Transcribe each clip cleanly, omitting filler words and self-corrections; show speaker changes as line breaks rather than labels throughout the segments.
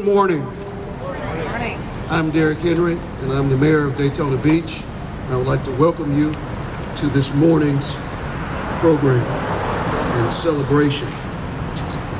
Good morning.
Good morning.
I'm Derrick Henry, and I'm the mayor of Daytona Beach. And I would like to welcome you to this morning's program and celebration.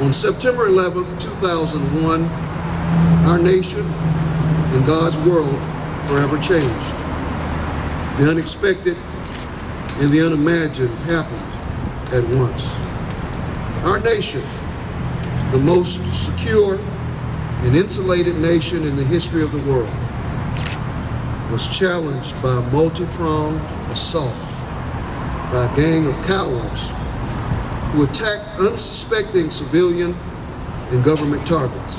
On September 11th, 2001, our nation and God's world forever changed. The unexpected and the unimagined happened at once. Our nation, the most secure and insulated nation in the history of the world, was challenged by a multi-pronged assault by a gang of cowards who attacked unsuspecting civilian and government targets.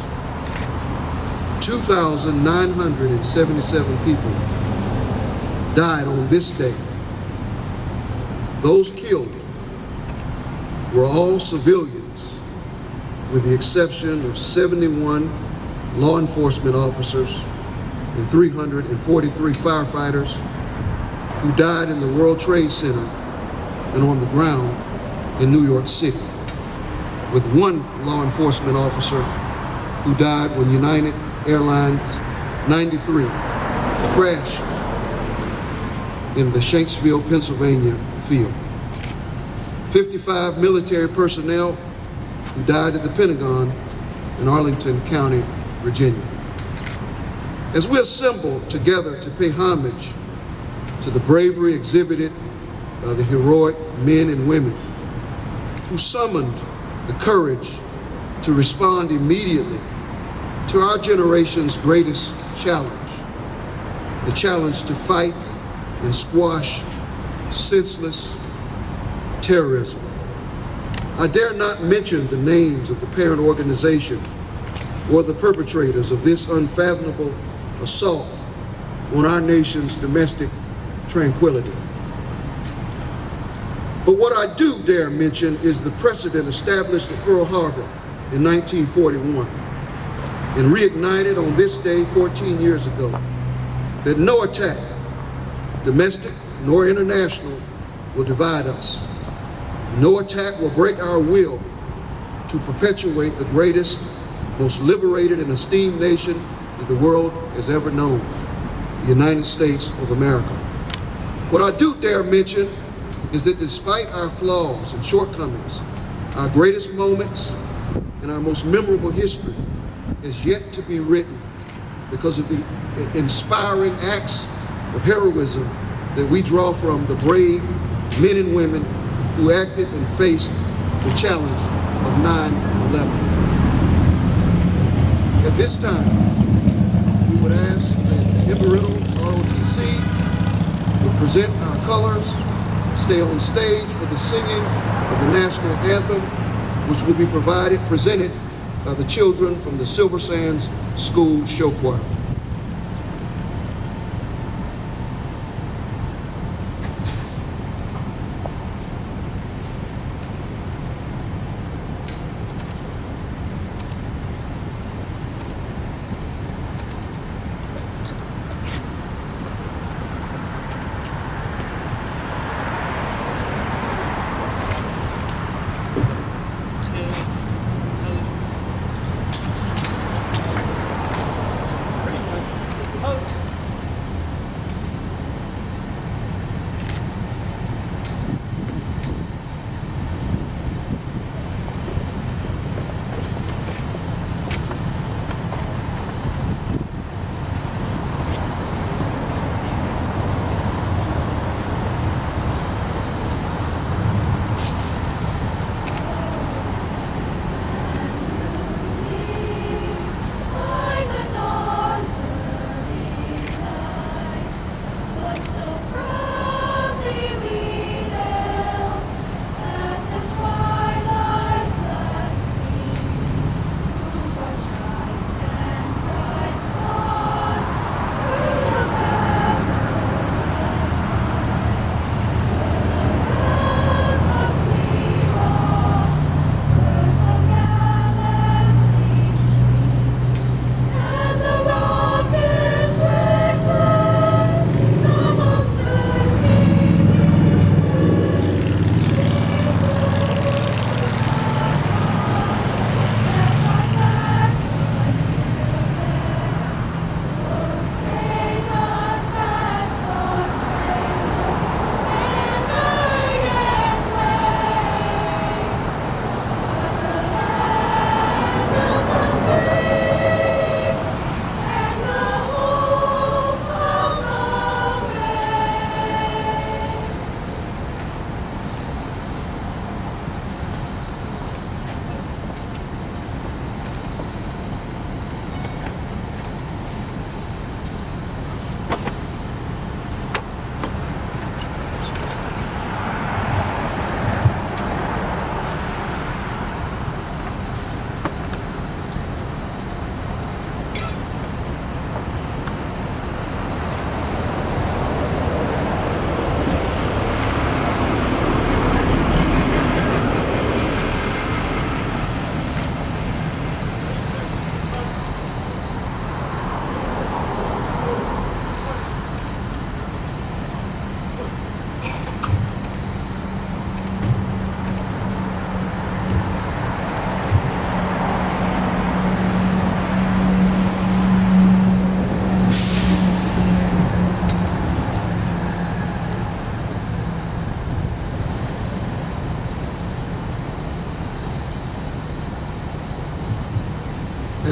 2,977 people died on this day. Those killed were all civilians, with the exception of 71 law enforcement officers and 343 firefighters who died in the World Trade Center and on the ground in New York City, with one law enforcement officer who died when United Airlines 93 crashed in the Shanksville, Pennsylvania field. 55 military personnel who died at the Pentagon in Arlington County, Virginia. As we assemble together to pay homage to the bravery exhibited by the heroic men and women who summoned the courage to respond immediately to our generation's greatest challenge, the challenge to fight and squash senseless terrorism. I dare not mention the names of the parent organization or the perpetrators of this unfathomable assault on our nation's domestic tranquility. But what I do dare mention is the precedent established at Pearl Harbor in 1941 and reignited on this day 14 years ago, that no attack, domestic nor international, will divide us. No attack will break our will to perpetuate the greatest, most liberated and esteemed nation that the world has ever known, the United States of America. What I do dare mention is that despite our flaws and shortcomings, our greatest moments and our most memorable history is yet to be written because of the inspiring acts of heroism that we draw from the brave men and women who acted and faced the challenge of 9/11. At this time, we would ask that the Embry-Riddle ROTC would present our colors, stay on stage for the singing of the National Anthem, which will be presented by the children from the Silver Sands School Show Choir.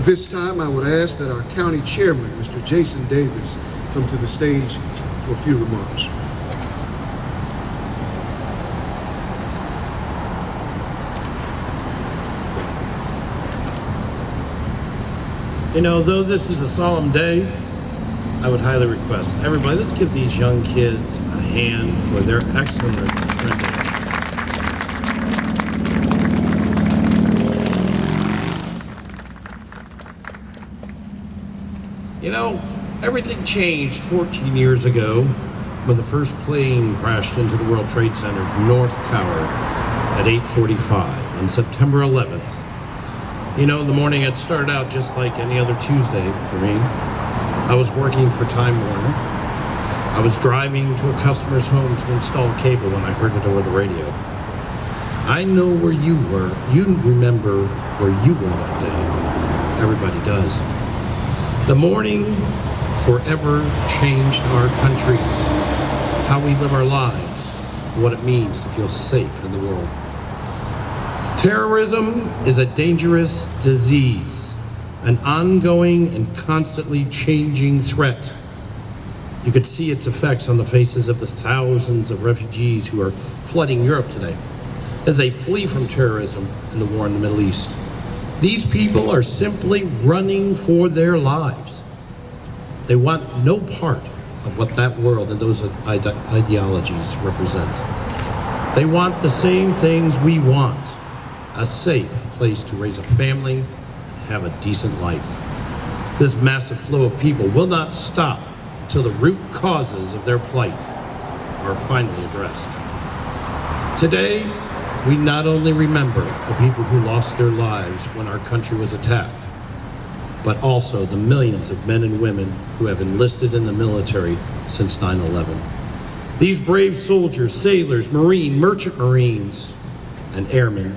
At this time, I would ask that our county chairman, Mr. Jason Davis, come to the stage for a few remarks.
You know, though this is a solemn day, I would highly request everybody, let's give these young kids a hand for their excellent printing. You know, everything changed 14 years ago when the first plane crashed into the World Trade Center's North Tower at 8:45 on September 11th. You know, the morning had started out just like any other Tuesday for me. I was working for Time Warner. I was driving to a customer's home to install a cable when I heard it over the radio. I know where you were. You remember where you were that day. Everybody does. The morning forever changed our country, how we live our lives, what it means to feel safe in the world. Terrorism is a dangerous disease, an ongoing and constantly changing threat. You could see its effects on the faces of the thousands of refugees who are flooding Europe today as they flee from terrorism and the war in the Middle East. These people are simply running for their lives. They want no part of what that world and those ideologies represent. They want the same things we want: a safe place to raise a family and have a decent life. This massive flow of people will not stop until the root causes of their plight are finally addressed. Today, we not only remember the people who lost their lives when our country was attacked, but also the millions of men and women who have enlisted in the military since 9/11. These brave soldiers, sailors, merchant marines, and airmen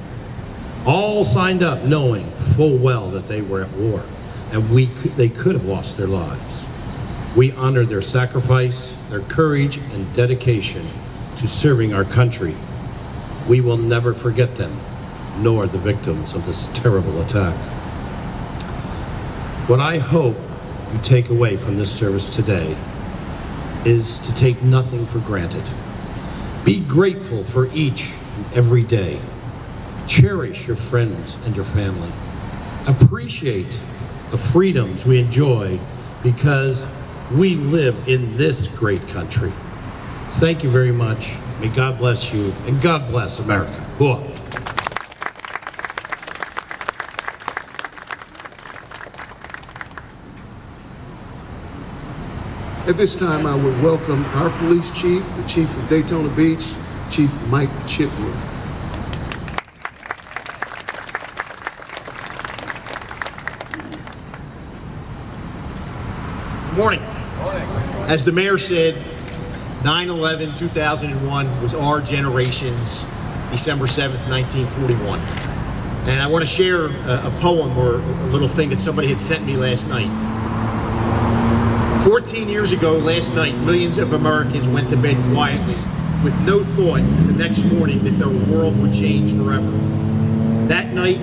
all signed up knowing full well that they were at war and they could have lost their lives. We honor their sacrifice, their courage, and dedication to serving our country. We will never forget them, nor the victims of this terrible attack. What I hope you take away from this service today is to take nothing for granted. Be grateful for each and every day. Cherish your friends and your family. Appreciate the freedoms we enjoy because we live in this great country. Thank you very much. May God bless you, and God bless America. Whoa.
At this time, I would welcome our police chief, the chief of Daytona Beach, Chief Mike Chitwood.
Good morning. As the mayor said, 9/11/2001 was our generation's December 7th, 1941. And I want to share a poem or a little thing that somebody had sent me last night. 14 years ago last night, millions of Americans went to bed quietly with no thought in the next morning that their world would change forever. That night,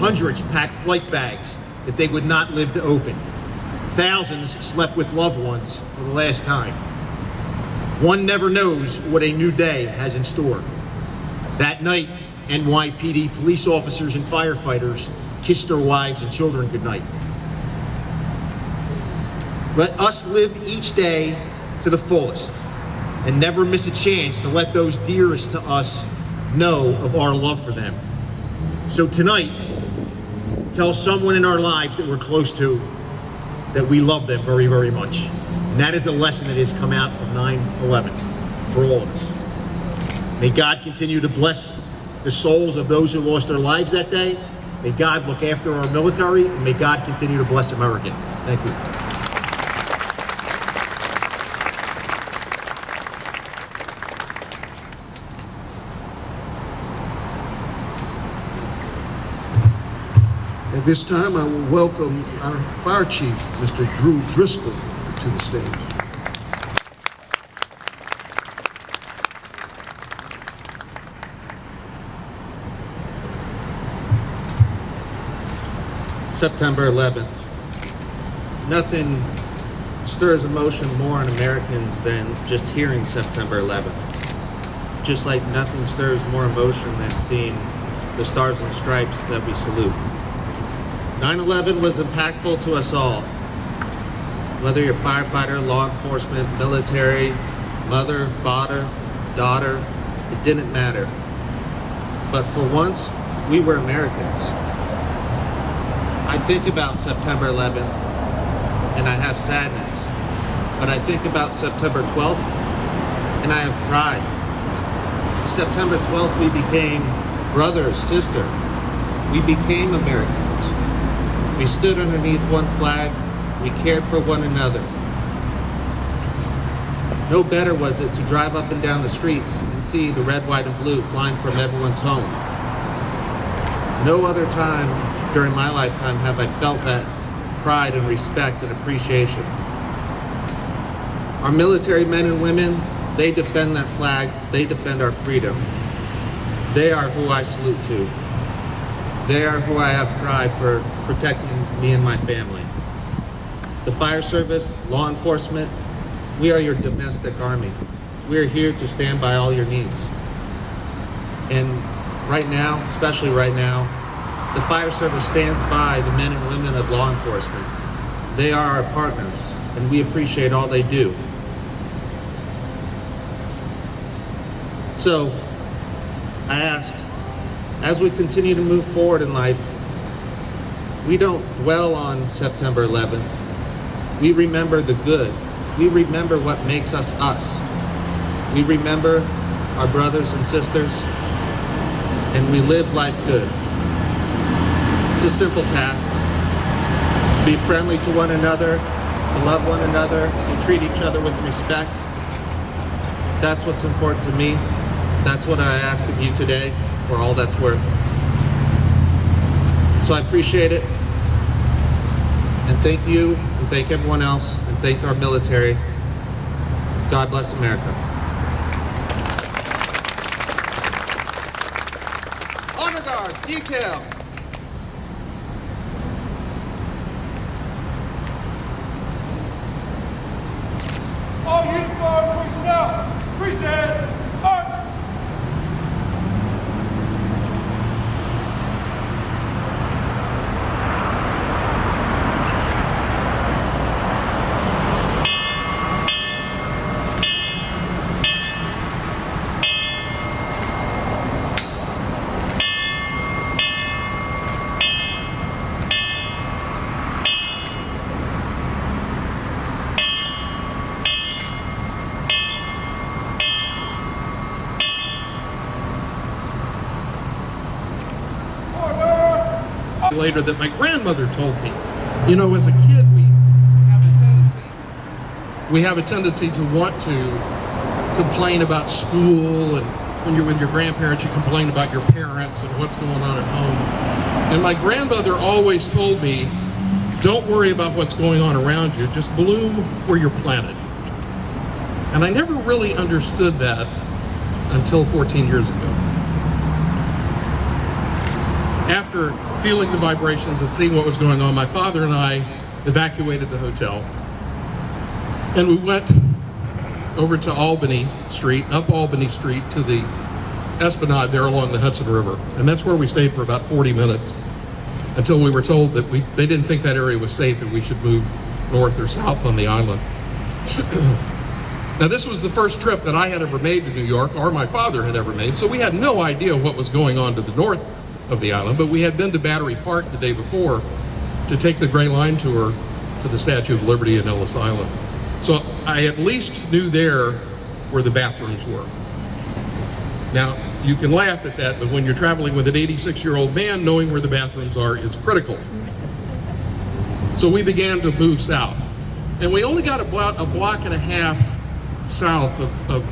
hundreds packed flight bags that they would not live to open. Thousands slept with loved ones for the last time. One never knows what a new day has in store. That night, NYPD police officers and firefighters kissed their wives and children goodnight. Let us live each day to the fullest and never miss a chance to let those dearest to us know of our love for them. So tonight, tell someone in our lives that we're close to that we love them very, very much. And that is a lesson that has come out of 9/11 for all of us. May God continue to bless the souls of those who lost their lives that day. May God look after our military, and may God continue to bless America. Thank you.
At this time, I will welcome our fire chief, Mr. Driscoll, to the stage.
September 11th. Nothing stirs emotion more in Americans than just hearing September 11th. Just like nothing stirs more emotion than seeing the stars and stripes that we salute. 9/11 was impactful to us all. Whether you're firefighter, law enforcement, military, mother, father, daughter, it didn't matter. But for once, we were Americans. I think about September 11th and I have sadness. But I think about September 12th and I have pride. September 12th, we became brother, sister. We became Americans. We stood underneath one flag. We cared for one another. No better was it to drive up and down the streets and see the red, white, and blue flying from everyone's home. No other time during my lifetime have I felt that pride and respect and appreciation. Our military men and women, they defend that flag, they defend our freedom. They are who I salute to. They are who I have pride for protecting me and my family. The fire service, law enforcement, we are your domestic army. We are here to stand by all your needs. And right now, especially right now, the fire service stands by the men and women of law enforcement. They are our partners, and we appreciate all they do. So, I ask, as we continue to move forward in life, we don't dwell on September 11th. We remember the good. We remember what makes us us. We remember our brothers and sisters, and we live life good. It's a simple task. To be friendly to one another, to love one another, to treat each other with respect. That's what's important to me. That's what I ask of you today, for all that's worth. So I appreciate it. And thank you, and thank everyone else, and thank our military. God bless America. Honor Guard, detail.
All uniformed personnel, present arms.
Later that my grandmother told me. You know, as a kid, we have a tendency to want to complain about school, and when you're with your grandparents, you complain about your parents and what's going on at home. And my grandmother always told me, don't worry about what's going on around you, just bloom where you're planted. And I never really understood that until 14 years ago. After feeling the vibrations and seeing what was going on, my father and I evacuated the hotel. And we went over to Albany Street, up Albany Street to the Esplanade there along the Hudson River. And that's where we stayed for about 40 minutes until we were told that they didn't think that area was safe and we should move north or south on the island. Now, this was the first trip that I had ever made to New York, or my father had ever made, so we had no idea what was going on to the north of the island, but we had been to Battery Park the day before to take the Gray Line tour to the Statue of Liberty in Ellis Island. So I at least knew there where the bathrooms were. Now, you can laugh at that, but when you're traveling with an 86-year-old man, knowing where the bathrooms are is critical. So we began to move south. And we only got about a block and a half south of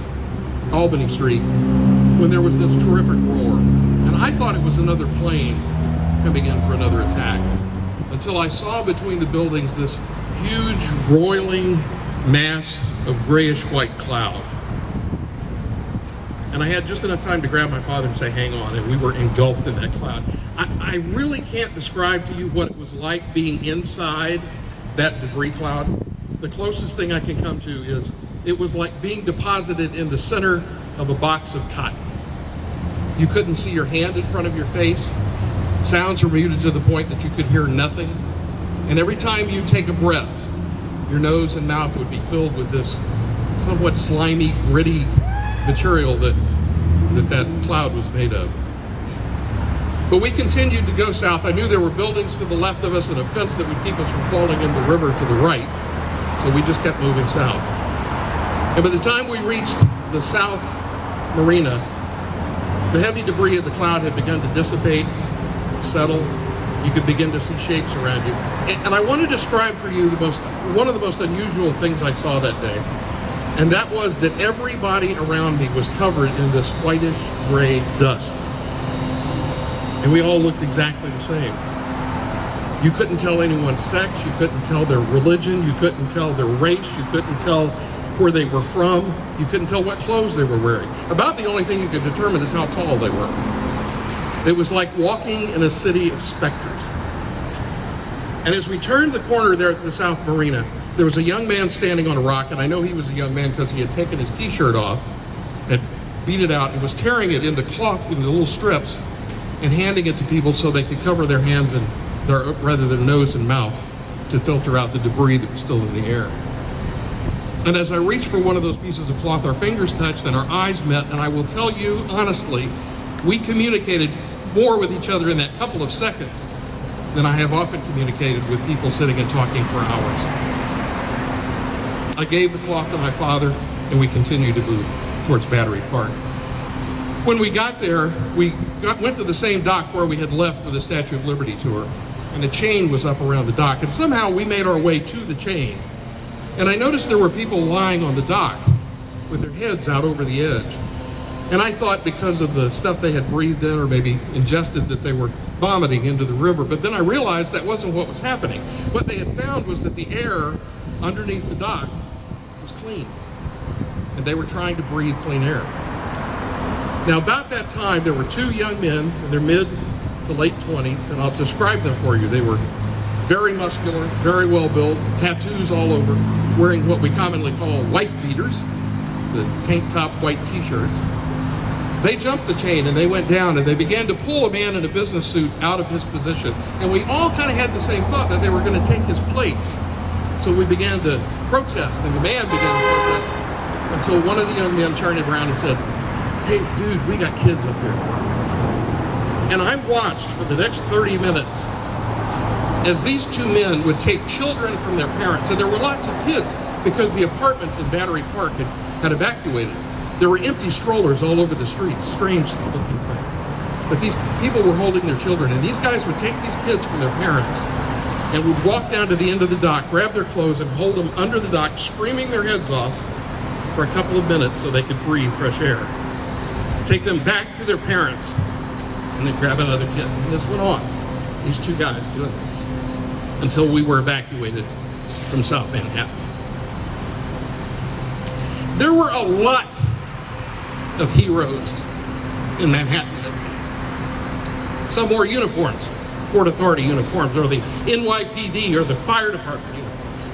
Albany Street when there was this terrific roar. And I thought it was another plane coming in for another attack, until I saw between the buildings this huge roiling mass of grayish white cloud. And I had just enough time to grab my father and say, hang on, and we were engulfed in that cloud. I really can't describe to you what it was like being inside that debris cloud. The closest thing I can come to is it was like being deposited in the center of a box of cotton. You couldn't see your hand in front of your face. Sounds were muted to the point that you could hear nothing. And every time you take a breath, your nose and mouth would be filled with this somewhat slimy, gritty material that cloud was made of. But we continued to go south. I knew there were buildings to the left of us and a fence that would keep us from falling in the river to the right. So we just kept moving south. And by the time we reached the south marina, the heavy debris of the cloud had begun to dissipate, settle. You could begin to see shapes around you. And I want to describe for you one of the most unusual things I saw that day. And that was that everybody around me was covered in this whitish gray dust. And we all looked exactly the same. You couldn't tell anyone's sex, you couldn't tell their religion, you couldn't tell their race, you couldn't tell where they were from, you couldn't tell what clothes they were wearing. About the only thing you could determine is how tall they were. It was like walking in a city of specters. And as we turned the corner there at the South Marina, there was a young man standing on a rock, and I know he was a young man because he had taken his t-shirt off and beat it out and was tearing it into cloth, into little strips, and handing it to people so they could cover their hands and their nose and mouth to filter out the debris that was still in the air. And as I reached for one of those pieces of cloth, our fingers touched and our eyes met, and I will tell you honestly, we communicated more with each other in that couple of seconds than I have often communicated with people sitting and talking for hours. I gave the cloth to my father, and we continued to move towards Battery Park. When we got there, went to the same dock where we had left for the Statue of Liberty tour, and a chain was up around the dock, and somehow we made our way to the chain. And I noticed there were people lying on the dock with their heads out over the edge. And I thought because of the stuff they had breathed in or maybe ingested that they were vomiting into the river. But then I realized that wasn't what was happening. What they had found was that the air underneath the dock was clean. And they were trying to breathe clean air. Now about that time, there were two young men in their mid to late 20s, and I'll describe them for you. They were very muscular, very well built, tattoos all over, wearing what we commonly call wife beaters, the tank top white t-shirts. They jumped the chain and they went down and they began to pull a man in a business suit out of his position. And we all kind of had the same thought that they were going to take his place. So we began to protest, and the man began to protest until one of the young men turned around and said, "Hey, dude, we got kids up here." And I watched for the next 30 minutes as these two men would take children from their parents. And there were lots of kids because the apartments in Battery Park had evacuated. There were empty strollers all over the streets, strange looking thing. But these people were holding their children, and these guys would take these kids from their parents and would walk down to the end of the dock, grab their clothes, and hold them under the dock, screaming their heads off for a couple of minutes so they could breathe fresh air. Take them back to their parents, and then grab another kid. And this went on. These two guys doing this until we were evacuated from South Manhattan. There were a lot of heroes in Manhattan that day. Some wore uniforms, Port Authority uniforms, or the NYPD, or the Fire Department uniforms.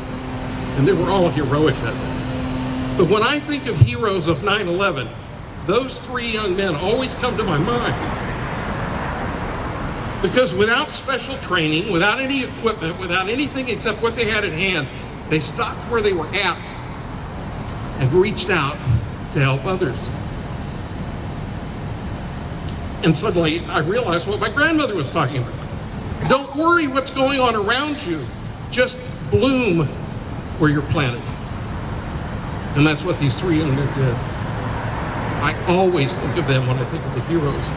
And they were all heroic that day. But when I think of heroes of 9/11, those three young men always come to my mind. Because without special training, without any equipment, without anything except what they had at hand, they stopped where they were at and reached out to help others. And suddenly I realized what my grandmother was talking about. Don't worry what's going on around you. Just bloom where you're planted. And that's what these three young men did. I always think of them when I think of the heroes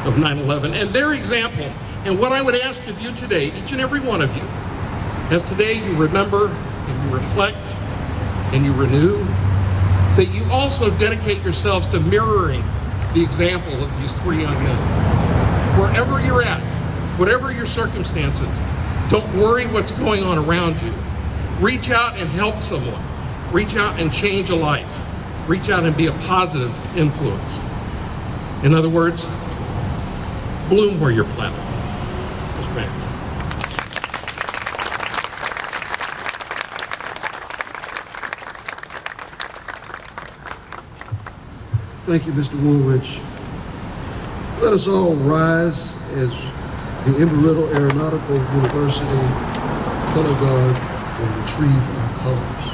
of 9/11 and their example. And what I would ask of you today, each and every one of you, as today you remember and you reflect and you renew, that you also dedicate yourselves to mirroring the example of these three young men. Wherever you're at, whatever your circumstances, don't worry what's going on around you. Reach out and help someone. Reach out and change a life. Reach out and be a positive influence. In other words, bloom where you're planted. Mr. Mayor.
Thank you, Mr. Wooldridge. Let us all rise as the Embry-Riddle Aeronautical University Color Guard will retrieve our colors.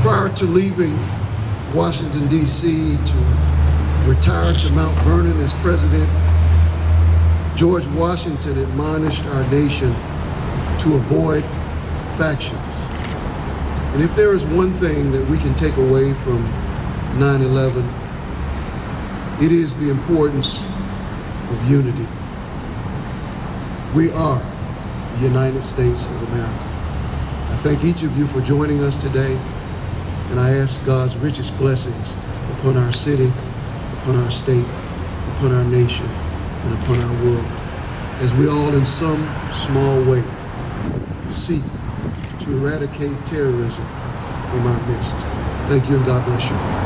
Prior to leaving Washington, D.C. to retire to Mount Vernon as president, George Washington admonished our nation to avoid factions. And if there is one thing that we can take away from 9/11, it is the importance of unity. We are the United States of America. I thank each of you for joining us today, and I ask God's richest blessings upon our city, upon our state, upon our nation, and upon our world, as we all in some small way seek to eradicate terrorism from our midst. Thank you, and God bless you.